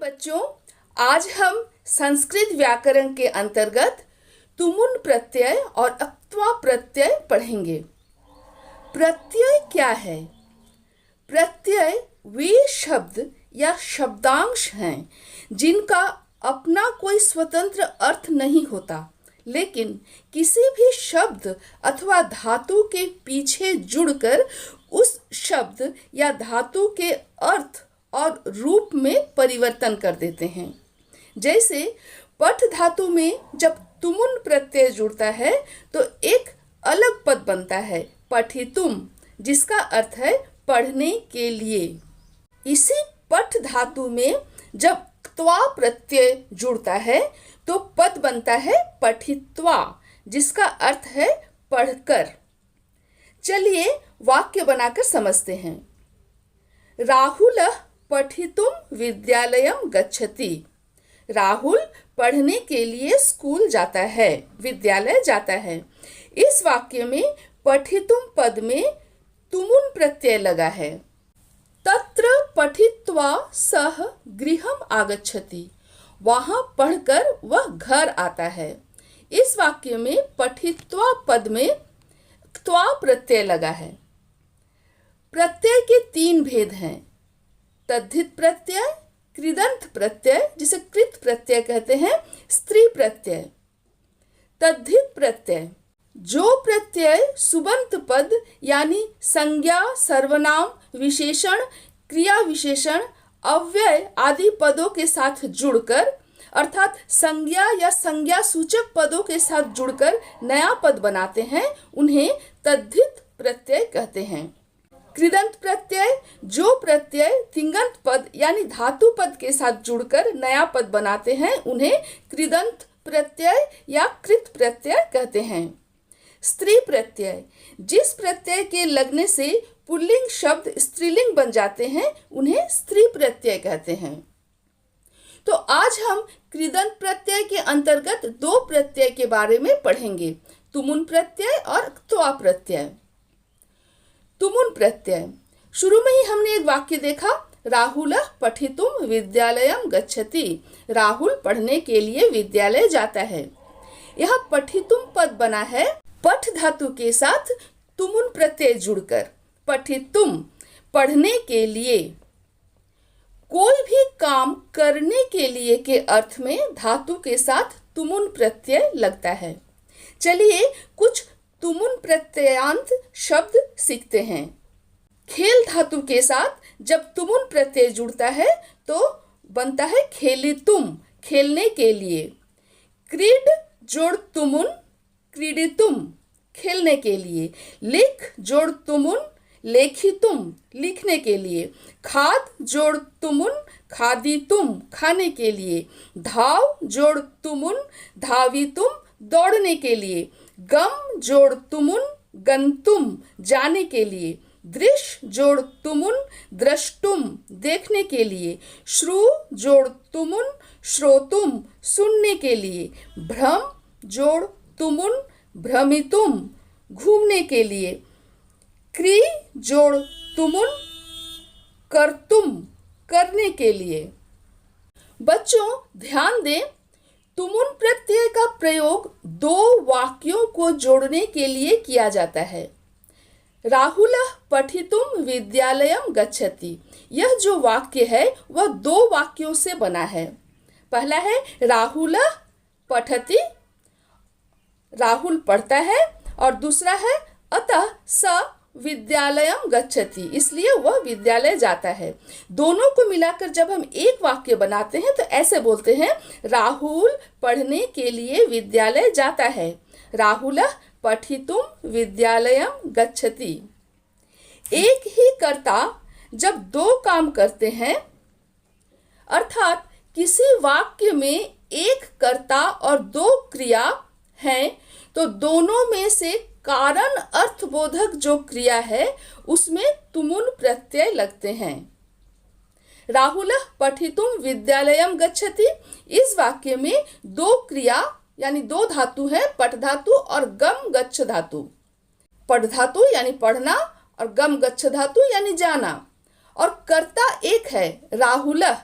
बच्चों, आज हम संस्कृत व्याकरण के अंतर्गत तुमुन प्रत्यय और अक्त्वा प्रत्यय पढ़ेंगे। प्रत्यय क्या है? प्रत्यय वे शब्द या शब्दांश हैं जिनका अपना कोई स्वतंत्र अर्थ नहीं होता, लेकिन किसी भी शब्द अथवा धातु के पीछे जुड़कर उस शब्द या धातु के अर्थ और रूप में परिवर्तन कर देते हैं। जैसे पठ धातु में जब तुमुन प्रत्यय जुड़ता है तो एक अलग पद बनता है पठितुम, जिसका अर्थ है पढ़ने के लिए। इसी पठ धातु में जब क्त्वा प्रत्यय जुड़ता है तो पद बनता है पठित्वा, जिसका अर्थ है पढ़कर। चलिए वाक्य बनाकर समझते हैं। राहुलः पठितुम विद्यालयम गच्छति। राहुल पढ़ने के लिए स्कूल जाता है, विद्यालय जाता है। इस वाक्य में पठितुम पद में तुमुन प्रत्यय लगा है। तत्र पठित्वा सह गृहम आगच्छति। वहां पढ़कर वह घर आता है। इस वाक्य में पठित्वा पद में क्त्वा प्रत्यय लगा है। प्रत्यय के तीन भेद हैं: तद्धित प्रत्यय, कृदंत प्रत्यय जिसे कृत प्रत्यय कहते हैं, स्त्री प्रत्यय। तद्धित प्रत्यय जो प्रत्यय सुबंत पद यानी संज्ञा, सर्वनाम, विशेषण, क्रिया विशेषण, अव्यय आदि पदों के साथ जुड़कर अर्थात संज्ञा या संज्ञा सूचक पदों के साथ जुड़कर नया पद बनाते हैं, उन्हें तद्धित प्रत्यय कहते हैं। कृदंत प्रत्यय जो प्रत्यय तिङन्त पद यानी धातु पद के साथ जुड़कर नया पद बनाते हैं, उन्हें कृदंत प्रत्यय या कृत प्रत्यय कहते हैं। स्त्री प्रत्यय जिस प्रत्यय के लगने से पुल्लिंग शब्द स्त्रीलिंग बन जाते हैं, उन्हें स्त्री प्रत्यय कहते हैं। तो आज हम कृदंत प्रत्यय के अंतर्गत दो प्रत्यय के बारे में पढ़ेंगे, तुमुन प्रत्यय और क्त्वा प्रत्यय। तुमुन प्रत्यय शुरू में ही हमने एक वाक्य देखा, राहुलः पठितुम विद्यालयम गच्छति। राहुल पढ़ने के लिए विद्यालय जाता है। यह पठितुम पद बना है पठ धातु के साथ तुमुन प्रत्यय जुड़कर। पठितुम पढ़ने के लिए, कोई भी काम करने के लिए के अर्थ में धातु के साथ तुमुन प्रत्यय लगता है। चलिए कुछ तुमुन प्रत्ययांत शब्द सीखते हैं। खेल धातु के साथ जब तुमुन प्रत्यय जुड़ता है तो बनता है खेलितुम, खेलने के लिए। क्रीड जोड़ तुमुन, क्रीडितुम, खेलने के लिए। लिख जोड़ तुमुन, लेखितुम, लिखने के लिए। खाद जोड़ तुमुन, खादितुम, खाने के लिए। धाव जोड़ तुमुन, धावितुम, दौड़ने के लिए। गम जोड़ तुमुन, गंतुम, जाने के लिए। दृश्य जोड़ तुमुन, द्रष्टुम, देखने के लिए। श्रु जोड़ तुमुन, श्रोतुम, सुनने के लिए। भ्रम जोड़ तुमुन, भ्रमितुम, घूमने के लिए। क्री जोड़ तुमुन, कर्तुम, करने के लिए। बच्चों ध्यान दें, तुमुन प्रत्यय का प्रयोग दो वाक्यों को जोड़ने के लिए किया जाता है। राहुलः पठितुम विद्यालयम गच्छति। यह जो वाक्य है वह दो वाक्यों से बना है। पहला है राहुलः पठति, राहुल पढ़ता है, और दूसरा है अतः स विद्यालयम गच्छति, इसलिए वह विद्यालय जाता है। दोनों को मिलाकर जब हम एक वाक्य बनाते हैं तो ऐसे बोलते हैं, राहुल पढ़ने के लिए विद्यालय जाता है। राहुलः पठितुम विद्यालयम गच्छति। एक ही कर्ता जब दो काम करते हैं, अर्थात किसी वाक्य में एक कर्ता और दो क्रिया हैं, तो दोनों में से कारण अर्थबोधक जो क्रिया है उसमें तुमुन प्रत्यय लगते हैं। राहुलः पठितुम विद्यालयम गच्छति, इस वाक्य में दो क्रिया यानी दो धातु है, पठ धातु और गम गच्छ धातु। पठ धातु यानी पढ़ना और गम गच्छ धातु यानी जाना, और कर्ता एक है राहुलः।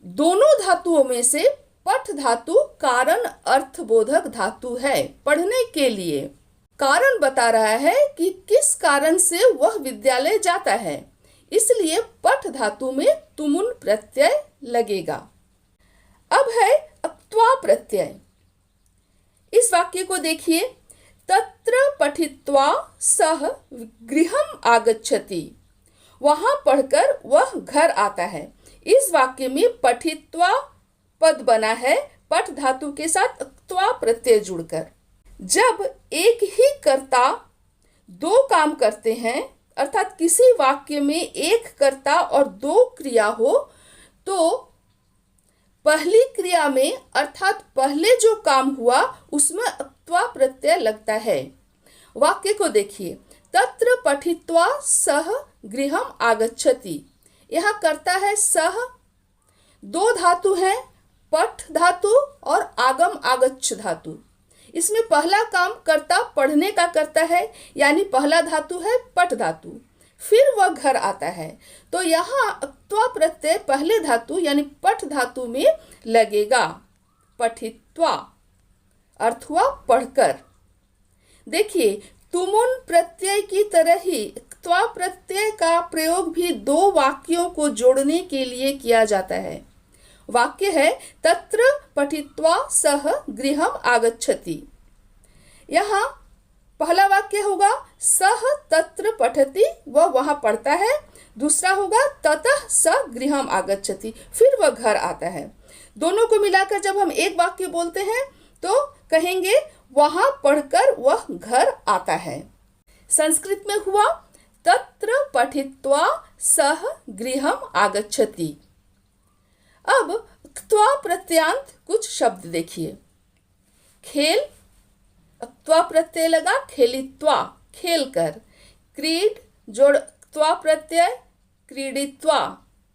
दोनों धातुओं में से पठ धातु कारण अर्थबोधक धातु है पढ़ने के लिए। कारण बता रहा है कि किस कारण से वह विद्यालय जाता है, इसलिए पठ धातु में तुमुन प्रत्यय लगेगा। अब है अक्त्वा प्रत्यय। इस वाक्य को देखिए, तत्र पठित्वा सह गृहम आगच्छति। वहां पढ़कर वह घर आता है। इस वाक्य में पठित्वा पद बना है पठ धातु के साथ अक्त्वा प्रत्यय जुड़कर। जब एक ही कर्ता दो काम करते हैं, अर्थात किसी वाक्य में एक कर्ता और दो क्रिया हो, तो पहली क्रिया में अर्थात पहले जो काम हुआ उसमें अक्त्वा प्रत्यय लगता है। वाक्य को देखिए, तत्र पठित्वा सह गृहम आगच्छति। यहाँ करता है सह, दो धातु है पठ धातु और आगम आगच्छ धातु। इसमें पहला काम कर्ता पढ़ने का करता है, यानी पहला धातु है पठ धातु, फिर वह घर आता है। तो यहाँ अक्त्वा प्रत्यय पहले धातु यानी पठ धातु में लगेगा। पठित्वा अर्थ हुआ पढ़कर। देखिए, तुमुन प्रत्यय की तरह ही अक्त्वा प्रत्यय का प्रयोग भी दो वाक्यों को जोड़ने के लिए किया जाता है। वाक्य है तत्र पठित्वा सह गृहम आगच्छति। यहाँ पहला वाक्य होगा सह तत्र पठति, वह वहां पढ़ता है। दूसरा होगा ततः स गृहम आगच्छति, फिर वह घर आता है। दोनों को मिलाकर जब हम एक वाक्य बोलते हैं तो कहेंगे वहां पढ़कर वह घर आता है। संस्कृत में हुआ तत्र पठित्वा सह गृहम आगच्छति। अब अक्त्वा प्रत्यांत कुछ शब्द देखिए। खेल, अक्त्वा प्रत्यय लगा खेलित्वा, खेल कर। क्रीड जोड़ अक्त्वा प्रत्यय क्रीडित्वा,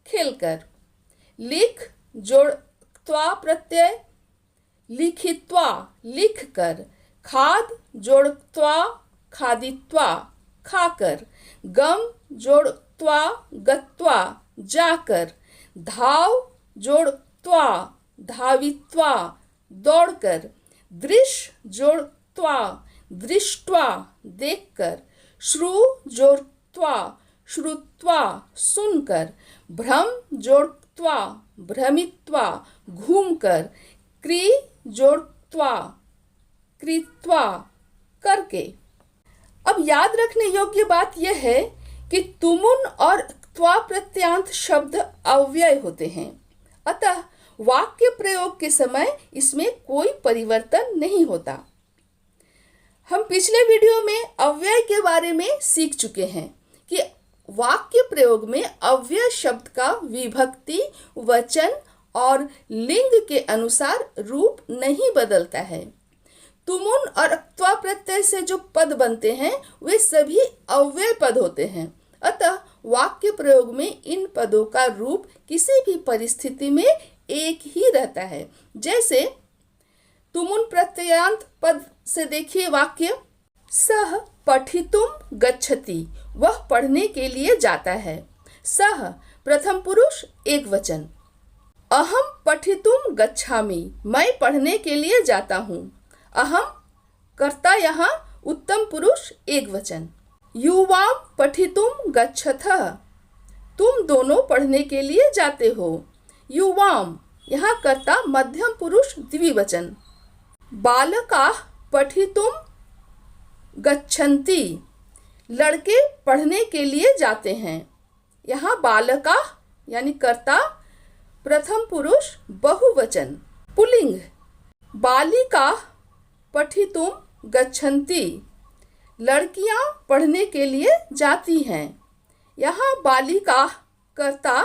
खेल कर। लिख जोड़ अक्त्वा प्रत्यय लिखित्वा, लिख कर। खाद जोड़ अक्त्वा खादित्वा, खाकर। गम जोड़ अक्त्वा गत्वा, जाकर। धाव जोड़ त्वा धावित्वा, दौड़कर। दृश्य जोड़ त्वा दृष्ट्वा, देखकर। श्रु जोड़ त्वा श्रुत्वा, सुनकर। भ्रम जोड़ त्वा भ्रमित्वा, घूमकर। क्री जोड़ त्वा कृत्वा, करके। अब याद रखने योग्य बात यह है कि तुमुन और अक्त्वा प्रत्यांत शब्द अव्यय होते हैं, अतः वाक्य प्रयोग के समय इसमें कोई परिवर्तन नहीं होता। हम पिछले वीडियो में अव्यय के बारे में सीख चुके हैं कि वाक्य प्रयोग में अव्यय शब्द का विभक्ति, वचन और लिंग के अनुसार रूप नहीं बदलता है। तुमुन और अक्त्वा प्रत्यय से जो पद बनते हैं वे सभी अव्यय पद होते हैं, अतः वाक्य प्रयोग में इन पदों का रूप किसी भी परिस्थिति में एक ही रहता है। जैसे तुमुन प्रत्ययांत पद से देखिए वाक्य, सह पठितुम गच्छति, वह पढ़ने के लिए जाता है। सह प्रथम पुरुष एक वचन। अहम पठितुम गच्छामि, मैं पढ़ने के लिए जाता हूँ। अहम कर्ता यहाँ उत्तम पुरुष एक वचन। युवाम पठितुम गच्छथः, तुम दोनों पढ़ने के लिए जाते हो। युवाम यहाँ कर्ता मध्यम पुरुष द्विवचन। बालकाः पठितुम गच्छन्ति, लड़के पढ़ने के लिए जाते हैं। यहाँ बालकाः यानी कर्ता प्रथम पुरुष बहुवचन। पुल्लिंग बालिकाः पठितुम गच्छन्ति, लड़कियां पढ़ने के लिए जाती हैं। यहाँ बालिका कर्ता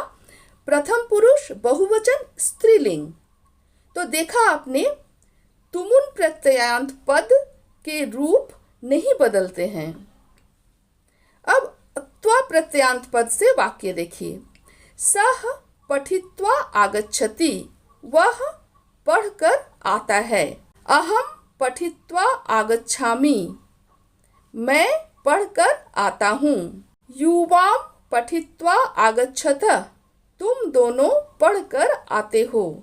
प्रथम पुरुष बहुवचन स्त्रीलिंग। तो देखा आपने, तुमुन प्रत्ययांत पद के रूप नहीं बदलते हैं। अब अक्त्वा प्रत्ययांत पद से वाक्य देखिए। सह पठित्वा आगच्छति, वह पढ़कर आता है। अहम पठित्वा आगच्छामि, मैं पढ़कर आता हूँ। युवाम पठित्वा आगच्छतः, तुम दोनों पढ़कर आते हो।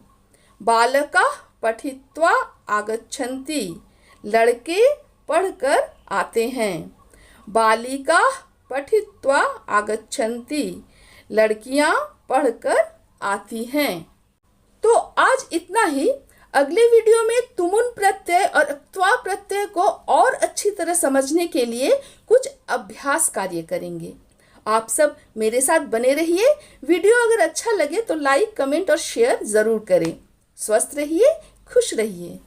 बालकाः पठित्वा आगच्छन्ति, लड़के पढ़कर आते हैं। बालिकाः पठित्वा आगच्छन्ति, लड़कियां पढ़कर आती हैं। तो आज इतना ही। अगले वीडियो में तुमुन प्रत्यय और अक्त्वा प्रत्यय को और अच्छी तरह समझने के लिए कुछ अभ्यास कार्य करेंगे। आप सब मेरे साथ बने रहिए। वीडियो अगर अच्छा लगे तो लाइक, कमेंट और शेयर जरूर करें। स्वस्थ रहिए, खुश रहिए।